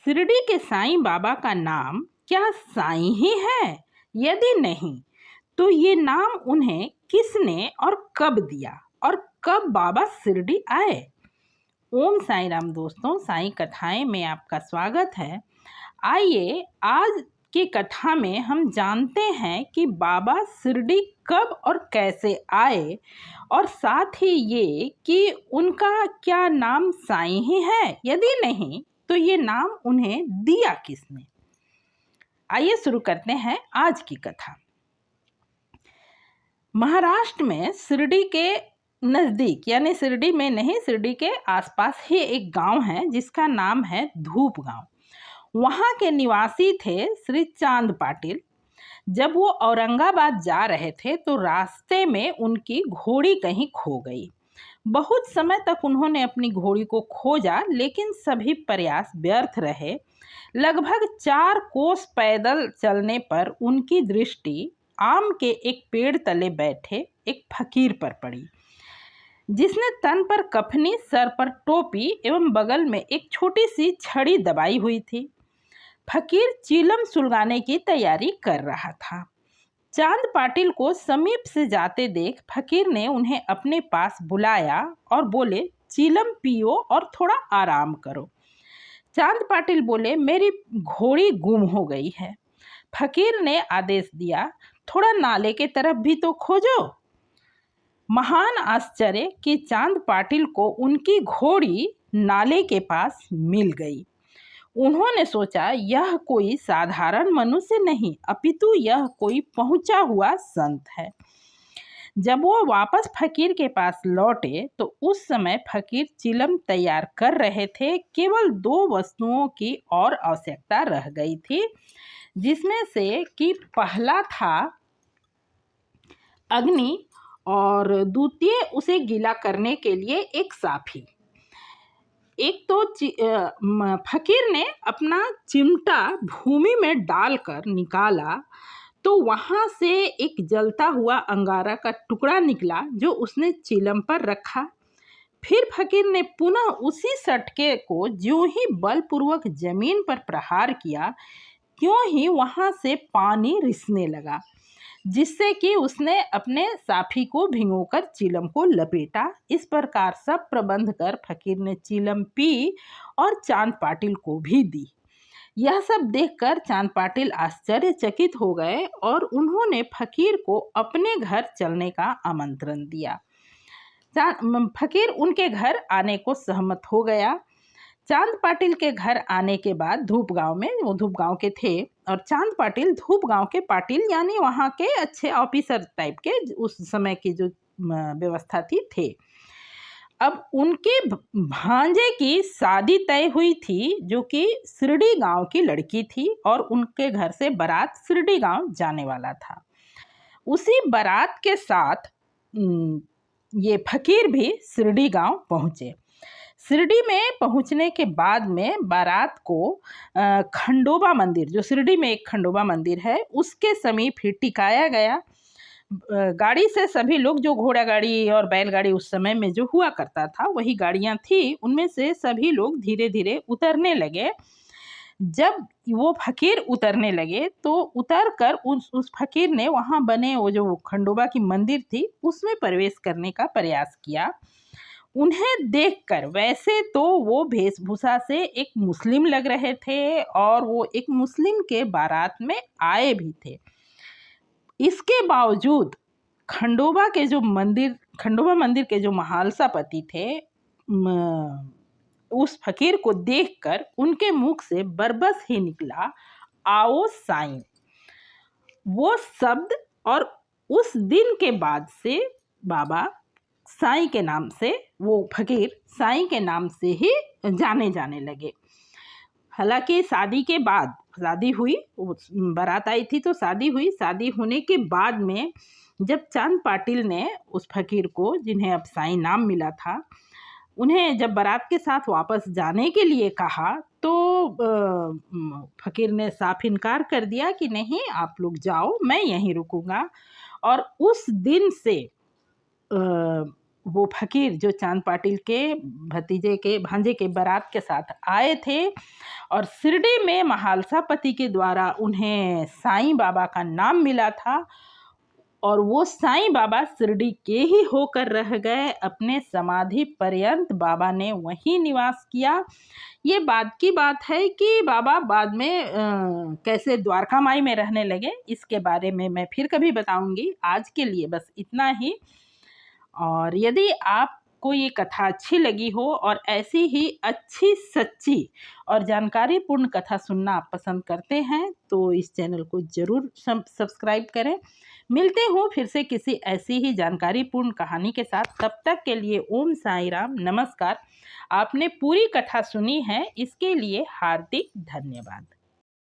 शिरडी के साईं बाबा का नाम क्या साईं ही है? यदि नहीं, तो ये नाम उन्हें किसने और कब दिया और कब बाबा शिरडी आए? ओम साईं राम दोस्तों, साईं कथाएं में आपका स्वागत है। आइए आज की कथा में हम जानते हैं कि बाबा शिरडी कब और कैसे आए, और साथ ही ये कि उनका क्या नाम साईं ही है? यदि नहीं, तो ये नाम उन्हें दिया किसने? आइए शुरू करते हैं आज की कथा। महाराष्ट्र में शिरडी के नज़दीक, यानी शिरडी में नहीं, शिरडी के आसपास ही एक गांव है जिसका नाम है धूप गांव। वहाँ के निवासी थे श्री चांद पाटिल। जब वो औरंगाबाद जा रहे थे तो रास्ते में उनकी घोड़ी कहीं खो गई। बहुत समय तक उन्होंने अपनी घोड़ी को खोजा, लेकिन सभी प्रयास व्यर्थ रहे। लगभग 4 कोस पैदल चलने पर उनकी दृष्टि आम के एक पेड़ तले बैठे एक फकीर पर पड़ी, जिसने तन पर कफनी, सर पर टोपी एवं बगल में एक छोटी सी छड़ी दबाई हुई थी। फकीर चीलम सुलगाने की तैयारी कर रहा था। चांद पाटिल को समीप से जाते देख फकीर ने उन्हें अपने पास बुलाया और बोले, चीलम पियो और थोड़ा आराम करो। चांद पाटिल बोले, मेरी घोड़ी गुम हो गई है। फकीर ने आदेश दिया, थोड़ा नाले के तरफ भी तो खोजो। महान आश्चर्य कि चांद पाटिल को उनकी घोड़ी नाले के पास मिल गई। उन्होंने सोचा, यह कोई साधारण मनुष्य नहीं, अपितु यह कोई पहुंचा हुआ संत है। जब वो वापस फकीर के पास लौटे तो उस समय फकीर चिलम तैयार कर रहे थे। केवल 2 वस्तुओं की और आवश्यकता रह गई थी, जिसमें से कि पहला था अग्नि और द्वितीय उसे गीला करने के लिए एक साफी। एक तो फकीर ने अपना चिमटा भूमि में डालकर निकाला तो वहाँ से एक जलता हुआ अंगारा का टुकड़ा निकला, जो उसने चिलम पर रखा। फिर फकीर ने पुनः उसी सटके को ज्यों ही बलपूर्वक जमीन पर प्रहार किया, त्यों ही वहाँ से पानी रिसने लगा, जिससे कि उसने अपने साफी को भिगोकर चिलम को लपेटा। इस प्रकार सब प्रबंध कर फकीर ने चिलम पी और चांद पाटिल को भी दी। यह सब देखकर चांद पाटिल आश्चर्यचकित हो गए और उन्होंने फकीर को अपने घर चलने का आमंत्रण दिया। फकीर उनके घर आने को सहमत हो गया। चांद पाटिल के घर आने के बाद धूप गांव में, वो धूप गांव के थे और चांद पाटिल धूप गांव के पाटिल, यानी वहाँ के अच्छे ऑफिसर टाइप के उस समय की जो व्यवस्था थे। अब उनके भांजे की शादी तय हुई थी, जो कि शिरडी गांव की लड़की थी, और उनके घर से बारात शिरडी गांव जाने वाला था। उसी बारात के साथ ये फकीर भी शिरडी गांव पहुँचे। शिरडी में पहुंचने के बाद में बारात को खंडोबा मंदिर, जो शिरडी में एक खंडोबा मंदिर है, उसके समीप ही टिकाया गया। गाड़ी से सभी लोग, जो घोड़ा गाड़ी और बैलगाड़ी उस समय में जो हुआ करता था, वही गाड़ियां थी, उनमें से सभी लोग धीरे धीरे उतरने लगे। जब वो फकीर उतरने लगे तो उतर कर उस फकीर ने वहाँ बने वो जो खंडोबा की मंदिर थी, उसमें प्रवेश करने का प्रयास किया। उन्हें देखकर वैसे तो वो वेशभूषा से एक मुस्लिम लग रहे थे और वो एक मुस्लिम के बारात में आए भी थे। इसके बावजूद खंडोबा मंदिर के जो महालसापति थे, उस फकीर को देखकर उनके मुख से बरबस ही निकला, आओ साईं। वो शब्द, और उस दिन के बाद से बाबा साईं के नाम से, वो फकीर साईं के नाम से ही जाने लगे। हालांकि शादी के बाद, शादी हुई, बारात आई थी तो शादी हुई। शादी होने के बाद में जब चांद पाटिल ने उस फकीर को, जिन्हें अब साईं नाम मिला था, उन्हें जब बारात के साथ वापस जाने के लिए कहा तो फकीर ने साफ इनकार कर दिया कि नहीं, आप लोग जाओ, मैं यहीं रुकूंगा। और उस दिन से वो फकीर जो चांद पाटिल के भतीजे के भांजे के बारात के साथ आए थे और शिरडी में महालसा पति के द्वारा उन्हें साईं बाबा का नाम मिला था और वो साईं बाबा शिरडी के ही होकर रह गए। अपने समाधि पर्यंत बाबा ने वहीं निवास किया। ये बात की बात है कि बाबा बाद में कैसे द्वारका माई में रहने लगे, इसके बारे में मैं फिर कभी बताऊंगी। आज के लिए बस इतना ही। और यदि आपको ये कथा अच्छी लगी हो और ऐसी ही अच्छी सच्ची और जानकारीपूर्ण कथा सुनना आप पसंद करते हैं तो इस चैनल को ज़रूर सब्सक्राइब करें। मिलते हो फिर से किसी ऐसी ही जानकारीपूर्ण कहानी के साथ। तब तक के लिए ओम साई राम, नमस्कार। आपने पूरी कथा सुनी है, इसके लिए हार्दिक धन्यवाद।